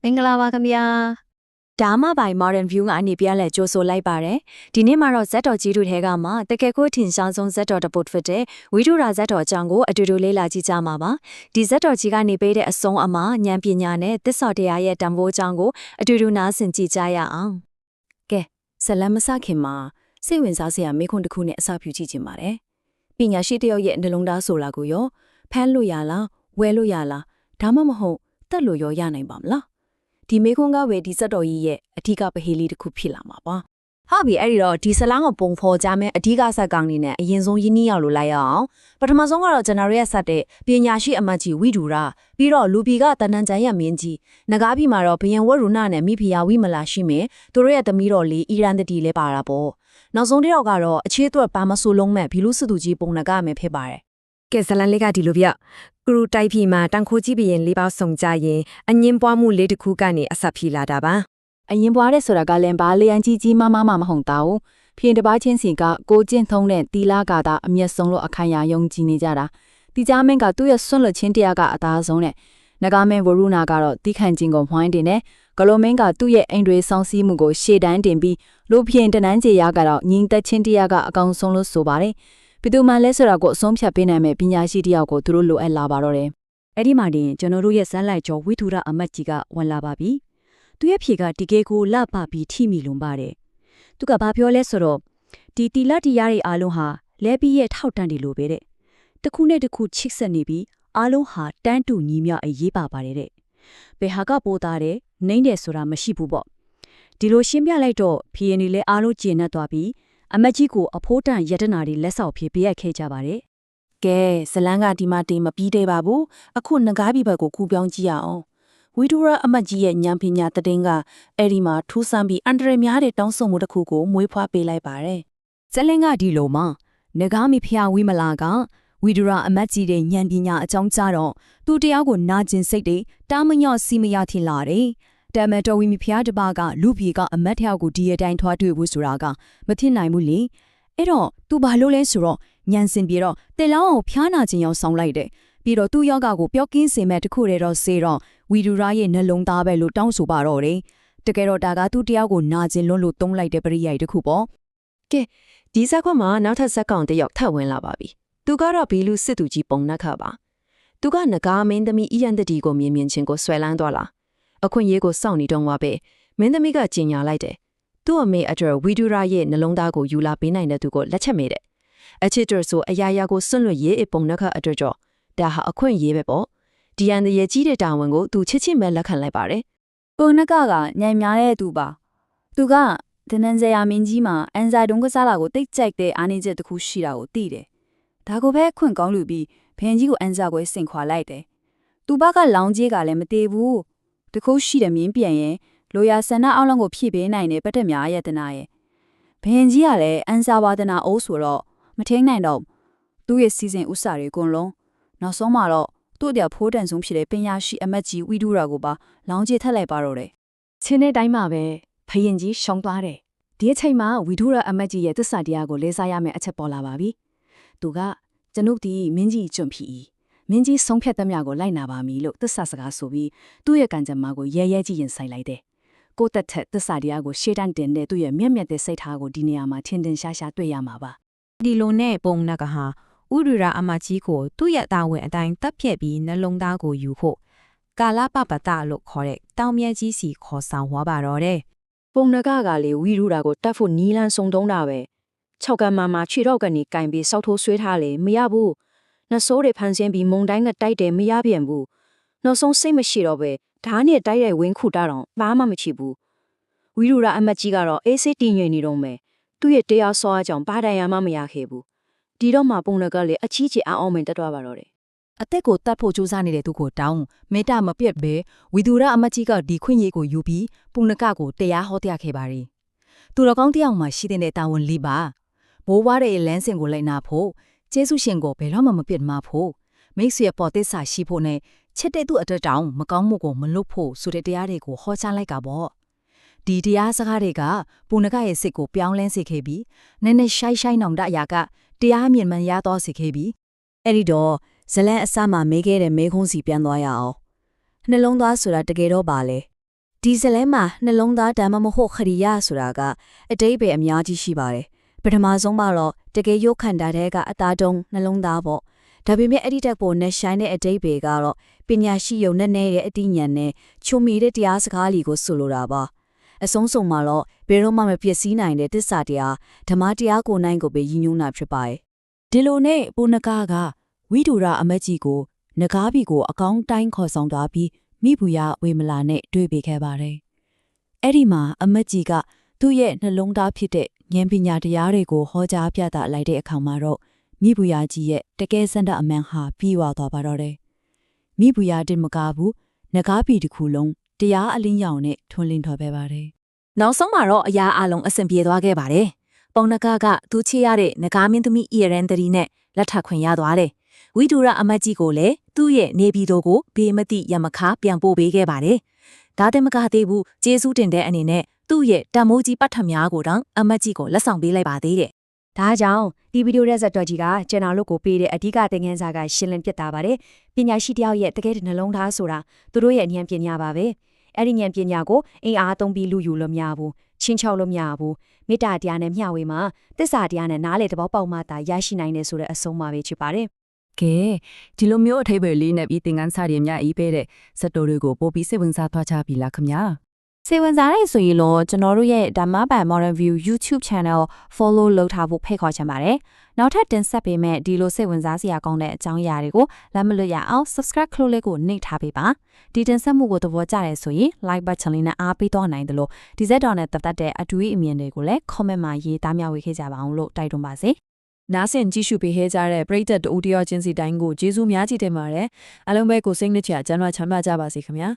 မင်္ဂလာပါခင်ဗျာဒါမှပိုင် Modern View ကနေပြန်လဲကြိုဆိုလိုက်ပါတယ်ဒီနေ့မှာတော့ဇက်တော်ကြီးတို့ထဲကမှတကယ်ကိုထင်ရှားဆုံးဇက်တော်တစ်ပုဒ်ဖြစ်တဲ့ဝိထုရာဇက်တော်အကြောင်းကိုအတူတူလေ့လာကြည့်ကြမှာပါဒီဇက်တော်ကြီးကနေပေးတဲ့အဆုံးအမဉာဏ်ပညာနဲ့သစ္စာတရားရဲ့တန်ဖိုးအကြောင်းကိုအတူတူနားဆင်ကြည့်ကြရအောင်ကဲဇလန်မစခင်မှာစိတ်ဝင်စားစရာမေးခွန်းတစ်ခုနဲ့အစပြုကြည့်ချင်ပါတယ်ပညာရှိတယောက်ရဲ့နှလုံးသားဆိုတာကိုရောဖမ်းလို့ရလားဝယ်လို့ရလားဒါမှမဟုတ်တတ်လို့ရောရနိုင်ပါမလားဒီမေခွန်းကပဲဒီစက်တော်ကြီးရဲ့အဓိကပဟေးလေးတစ်ခုဖြစ်လာမှာပါဟုတ်ပြီအဲ့ဒီတော့ဒီဇလန်ကိုပုံဖော်ကြမယ်အဓိကစက်ကောင်နေနဲ့အရင်ဆုံးရင်းနှီးအောင်လို့လိုက်ရအောင်ပထမဆုံးကတော့ကျွန်တော်ရဲ့စက်တဲ့ပညာရှိအမတ်ကြီးဝိဒူရာပြီးတော့လူပီကတဏ္ဍန်ကျန်ရဲ့မင်းကြီးနဂါးပြည်မှာတော့ဘယံဝရုဏနဲ့မိဖုရားဝိမလာရှိမယ်သူတို့ရဲ့သမီးတော်လေးအီရန်တတီလည်းပါတာပေါ့နောက်ဆုံးတစ်ယောက်ကတော့အခြေအတွက်ပါမဆိုးလုံးမဲ့ဘီလူစစ်သူကြီးပုံနကမယ်ဖြစ်ပါတယ်ကဲဇလန်လေးကဒီလိုပြကရူတိုက်ပြီမှာတန်ခိုးကြီးဘရင်လေးပေါဆုံကြရင်အငင်းပွားမှုလေးတစ်ခုကနေအဆက်ဖြီလာတာပါအရင်ပွားတဲ့ဆိုတာကလည်းဘာလျံကြီးမမမဟုတ်တာဘူးဖြင်းတစ်ပါးချင်းစီကကိုကျင့်ထုံးတဲ့တီလာကတာအမျက်ဆုံးလို့အခိုင်အမာယုံကြည်နေကြတာတီချာမင်းကသူ့ရဲ့ဆွန့်လွတ်ခြင်းတရားကအသားဆုံးနဲ့နဂါမင်းဝရုဏကတော့တိခန့်ချင်းကိုဝိုင်းတင်နဲ့ဂလိုမင်းကသူ့ရဲ့အိမ်တွေဆောင်းစည်းမှုကိုရှေ့တန်းတင်ပြီးလူဖြင်းတနန်းကြေရကတော့ညီသက်ချင်းတရားကအကောင်ဆုံးလို့ဆိုပါတယ်ဘယ်သူမှလဲဆိုတာကိုအဆုံးဖြတ်ပေးနိုင်မဲ့ပညာရှိတယောက်ကိုသူတို့လိုအပ်လာပါတော့တယ်။အဲ့ဒီမှာတင်ကျွန်တော်တို့ရဲ့ဇက်လိုက်ကျော်ဝိထုရအမတ်ကြီးကဝင်လာပါပြီ။သူရဲ့ဖြေကဒီကေကိုလှပပြီးထိမိလွန်ပါတယ်။သူကဘာပြောလဲဆိုတော့ဒီတီလတရားတွေအားလုံးဟာလဲပြီးရဲ့ထောက်တန်းတွေလိုပဲတဲ့။တစ်ခုနဲ့တစ်ခုချိတ်ဆက်နေပြီးအားလုံးဟာတန်းတူညီမျှအရေးပါပါတယ်တဲ့။ဘယ်ဟာကပိုသားတယ်နှိမ့်တယ်ဆိုတာမရှိဘူးပေါ့။ဒီလိုရှင်းပြလိုက်တော့ဖီရင်တွေလည်းအားလုံးကျဉ်တ်သွားပြီးအမတ်ကြီးကိုအဖိုးတန်ရတနာတွေလက်ဆောက်ဖြစ်ပေးရခဲ့ကြပါတယ်။ကဲဇလန်းကဒီမှာတင်မပြီးသေးပါဘူး။အခုငကားပြဘက်ကိုကူပြောင်းကြည့်ရအောင်။ဝီဒူရာအမတ်ကြီးရဲ့ဉာဏ်ပညာတည်င်းကအဲ့ဒီမှာထူးဆန်းပြီးအန်ဒရများတဲ့တောင်းဆိုမှုတစ်ခုကိုမွေးဖွားပေးလိုက်ပါတယ်။ဇလန်းကဒီလိုမှငကားမိဖျားဝိမလာကဝီဒူရာအမတ်ကြီးတဲ့ဉာဏ်ပညာအကြောင်းကြားတော့သူတရားကိုနာကျင်စိတ်တွေတာမညော့စီမရထင်လာတယ်။တမန်တော်ဝီမဖျားတပါကလူပြေကအမတ်ထယောက်ကိုဒီအတိုင်းထွားတွေ့ဖို့ဆိုတာကမဖြစ်နိုင်ဘူးလေအဲ့တော့သူဘာလို့လဲဆိုတော့ညံစင်ပြေတော့တေလောင်းကိုဖျားနာခြင်းရောက်ဆောင်လိုက်တယ်ပြီးတော့သူ့ယောဂကိုပျောက်ကင်းစေမဲ့တခုတည်းတော့စေတော့ဝီဒူရာရဲ့နှလုံးသားပဲလို့တောင်းဆိုပါတော့တယ်တကယ်တော့ဒါကသူ့တယောက်ကိုနာကျင်လွန်းလို့တုံးလိုက်တဲ့ပရိယာယတခုပေါ့ကဲဒီဇက်ခွမှာနောက်ထပ်ဇက်ကောင်တစ်ယောက်ထပ်ဝင်လာပါပြီသူကတော့ဘီလူစစ်သူကြီးပုံနှက်ခပါသူကငကားမင်းသမီးအီယန်တတီကိုမြင်ချင်းကိုဆွဲလန်းသွားလာအခွင့်အရေးကိုစောင့်နေတော့မှပဲမင်းသမီးကကြင်ညာလိုက်တယ်သူ့အမေအတွက်ဝီဒူရာရဲ့နှလုံးသားကိုယူလာပေးနိုင်တဲ့သူကိုလက်ချက်မေးတယ်အချစ်တော်ဆိုအရာရာကိုစွန့်လွတ်ရေးအပုံနှက်ခအတွက်ကြောဒါဟာအခွင့်အရေးပဲပေါ့ဒီအန်ရဲ့ကြီးတဲ့တာဝန်ကိုသူချစ်ချစ်မဲ့လက်ခံလိုက်ပါတယ်ပုံနှက်ကညံများတဲ့သူပါသူကဒနန်ဇယာမင်းကြီးမှာအန်ဇာဒုံကစားလာကိုတိတ်ကြိုက်တဲ့အားနည်းချက်တစ်ခုရှိတာကိုသိတယ်ဒါကိုပဲခွင့်ကောင်းလူပြီးဘန်ကြီးကိုအန်ဇာကိုစင်ခွာလိုက်တယ်သူဘကလောင်ကြီးကလည်းမတည်ဘူးတခုရှိတယ်မြင်းပြန်ရင်လိုရာဆန္ဒအောက်လုံးကိုဖြည့်ပေးနိုင်တဲ့ပတ်သက်များရဲ့တနာရဲ့ဘန်ကြီးကလည်းအန်စာဝါဒနာအိုးဆိုတော့မထင်းနိုင်တော့သူ့ရဲ့စီစဉ်ဥစ္စာတွေအကုန်လုံးနောက်ဆုံးမှာတော့သူ့တဲ့ဖိုးတန်ဆုံးဖြစ်တဲ့ပညာရှိအမတ်ကြီးဝီဒူရာကိုပါလောင်းကျထက်လိုက်ပါတော့တယ်ချင်းတဲ့တိုင်းမှာပဲဖယင်ကြီးရှောင်သွားတယ်ဒီအချိန်မှာဝီဒူရာအမတ်ကြီးရဲ့သစ္စာတရားကိုလေးစားရမယ့်အချက်ပေါ်လာပါပြီသူကကျွန်ုပ်ဒီမင်းကြီးကျွန့်ဖြီမင်းကြီးဆုံးဖြတ်သမျှကိုလိုက်နာပါမည်လို့သစ္စာစကားဆိုပြီးသူ့ရဲ့ကံကြမ္မာကိုရဲရဲကြီးရင်ဆိုင်လိုက်တယ်ကိုတက်ထက်သစ္စာတရားကိုရှေ့တန်းတင်တဲ့သူ့ရဲ့မျက်မျက်တဲ့စိတ်ထားကိုဒီနေရာမှာထင်ထင်ရှားရှားတွေ့ရမှာပါဒီလိုနဲ့ပုံနက်ကဟာဥရရာအမကြီးကိုသူ့ရဲ့တာဝန်အတိုင်းတပ်ဖြတ်ပြီးနှလုံးသားကိုယူဖို့ကာလပပတလို့ခေါ်တဲ့တောင်မြတ်ကြီးစီခေါ်ဆောင်သွားပါတော့တယ်ပုံနကလေဝီရူရာကိုတတ်ဖို့နီးလန်းစုံတုံးတာပဲ6ကံမှာခြေတော့ကနေကင်ပြီးစောက်ထိုးဆွဲထားလေမရဘူးနှဆိုးတွေဖန်ဆင်းပြီးမုံတိုင်းကတိုက်တယ်မရပြန်ဘူးနောက်ဆုံးစိတ်မရှိတော့ပဲဓာတ်နဲ့တိုက်ရိုက်ဝင်းခုတာတော့ဘာမှမချဘူးဝီရူရာအမတ်ကြီးကတော့အေးစိတ်တည်ငြိမ်နေတော့မယ်သူ့ရဲ့တရားစောအကြောင်းဘာတိုင်ရမှမရခဲ့ဘူးဒီတော့မှပုံနကလေအချီးချီအောင်မင်တက်သွားပါတော့တယ်အသက်ကိုတတ်ဖို့ကြိုးစားနေတဲ့သူကိုတောင်းမေတ္တာမပြတ်ပဲဝီဒူရာအမတ်ကြီးကဒီခွင့်ရေးကိုယူပြီးပုံနကကိုတရားဟောတရားခဲ့ပါတယ်သူတော်ကောင်းတယောက်မှရှိတဲ့တာဝန်လေးပါမိုးဝါးတဲ့လမ်းစဉ်ကိုလိုက်နာဖို့ကျေးဇူးရှင်ကိုဘယ်တော့မှမပြတ်မှာဖို့မိတ်ဆွေပေါ်သစ္စာရှိဖို့နဲ့ချက်တဲ့သူအတွက်တောင်းမကောင်းမှုကိုမလုပ်ဖို့ဆိုတဲ့တရားတွေကိုဟောကြားလိုက်ကပေါ့ဒီတရားစကားတွေကပုံနကရဲ့စိတ်ကိုပြောင်းလဲစေခဲ့ပြီးနည်းနည်းရှိုင်းနောင်တအရာကတရားမြင်မှန်ရတော့စေခဲ့ပြီးအဲ့ဒီတော့ဇလန်အစမှမေးခဲ့တဲ့မေးခွန်းစီပြန်သွားရအောင်နှလုံးသားဆိုတာတကယ်တော့ပါလေ ဒီဇလဲမှာနှလုံးသားဓမ္မမဟုတ်ခရိယာဆိုတာကအတိတ်ပဲအများကြီးရှိပါတယ်ပထမဆုံးမှာတော့တကယ်ရုပ်ခန္ဓာတဲ့ကအသားတုံးနှလုံးသားပေါ့ဒါပေမဲ့အဲ့ဒီတက်ပေါ်နဲ့ရှိုင်းတဲ့အတိတ်ပဲကတော့ပညာရှိယုံနဲ့ရဲ့အတိညာဉ်နဲ့ချုံမီတဲ့တရားစကားလီကိုဆိုလိုတာပါအဆုံးစုံမှာတော့ဘယ်တော့မှမပြည့်စည်နိုင်တဲ့တစ္ဆာတရားဓမ္မတရားကိုနိုင်ကိုပဲရည်ညွှန်းတာဖြစ်ပါတယ်ဒီလိုနဲ့ပုဏ္ဏကကဝိဒုရအမတ်ကြီးကိုနဂါးဘီကိုအကောင်းတိုင်းခေါ်ဆောင်သွားပြီးမိဘူးရဝေမလာနဲ့တွေ့ပေးခဲ့ပါတယ်အဲ့ဒီမှာအမတ်ကြီးကသူ့ရဲ့နှလုံးသားဖြစ်တဲ့ဉာဏ်ပညာတရားတွေကိုဟောကြားပြသလိုက်တဲ့အခါမှာတော့မိဘူးရကြီးရဲ့တကယ်စန္ဒအမှန်ဟာပြီးဝသွားပါတော့တယ်မိဘူးရတင်မကဘူးနဂါးဘီတစ်ခုလုံးတရားအလင်းရောင်နဲ့ထွန်းလင်းထွက်ပဲပါတယ်နောက်ဆုံးမှာတော့အရာအလုံးအဆင်ပြေသွားခဲ့ပါတယ်ပုံနကကသူချေရတဲ့နဂါမင်းသမီးအီရန်တရီနဲ့လက်ထပ်ခွင့်ရသွားတယ်ဝိဒုရအမတ်ကြီးကိုလည်းသူ့ရဲ့နေပြည်တော်ကိုဘေးမတိရမခါပြန်ပို့ပေးခဲ့ပါတယ်ဒါတင်မကသေးဘူးကျေးဇူးတင်တဲ့အနေနဲ့သူ့ရဲ့တမိုးကြီးပတ်ထများကိုတောင်အမတ်ကြီးကိုလက်ဆောင်ပေးလိုက်ပါသေးတယ်ဒါကြောင့်ဒီဗီဒီယိုရဲ့ဇာတ်တော်ကြီးကကျွန်တော်တို့ကိုပေးတဲ့အဓိကသင်ခန်းစာကရှင်းလင်းပြတာပါတယ်ပညာရှိတယောက်ရဲ့တကယ်နှလုံးသားဆိုတာသူတို့ရဲ့ဉာဏ်ပညာပါပဲအဲ့ဒီဉာဏ်ပညာကိုအင်အားသုံးပြီးလူယူလို့မရဘူးချင်းချောက်လို့မရဘူးမေတ္တာတရားနဲ့မျှဝေမှာသစ္စာတရားနဲ့နားလေသဘောပေါက်မှသာရရှိနိုင်တယ်ဆိုတဲ့အဆုံးအမပဲဖြစ်ပါတယ်ကဲဒီလိုမျိုးအထိပ္ပယ်လေးနဲ့ပြီးသင်ခန်းစာတွေအများကြီးပေးတဲ့ဇာတ်တော်တွေကိုပို့ပြီးစိတ်ဝင်စားသွားကြပြီလားခင်ဗျာစိတ်ဝင်စားတဲ့ဆိုရင်တော့ကျွန်တော်တို့ရဲ့ဓမ္မပံ Modern View YouTube Channel follow လုပ်ထားဖို့ဖိတ်ခေါ်ချင်ပါတယ်နောက်ထပ်တင်ဆက်ပေးမဲ့ဒီလိုစိတ်ဝင်စားစရာကောင်းတဲ့အကြောင်းအရာတွေကိုလက်မလွတ်ရအောင် subscribe ခလို့လေးကိုနှိပ်ထားပေးပါဒီတင်ဆက်မှုကိုသဘောကျတယ်ဆိုရင် like button လေးနဲ့အားပေးတော့နိုင်တယ်လို့ဒီဇက်တော်နဲ့သက်သက်တဲ့အတူအမြင်တွေကိုလည်း comment မှာရေးသားမျှဝေခဲ့ကြပါအောင်လို့တိုက်တွန်းပါစေနားဆင်ကြည့်ရှုပေးခဲ့ကြတဲ့ပရိသတ်တို့တယောက်ချင်းစီတိုင်းကိုကျေးဇူးများကြီးတင်ပါတယ်အားလုံးပဲကိုစိတ်နှချအကျဉ်းချမ်းသာကြပါစေခင်ဗျာ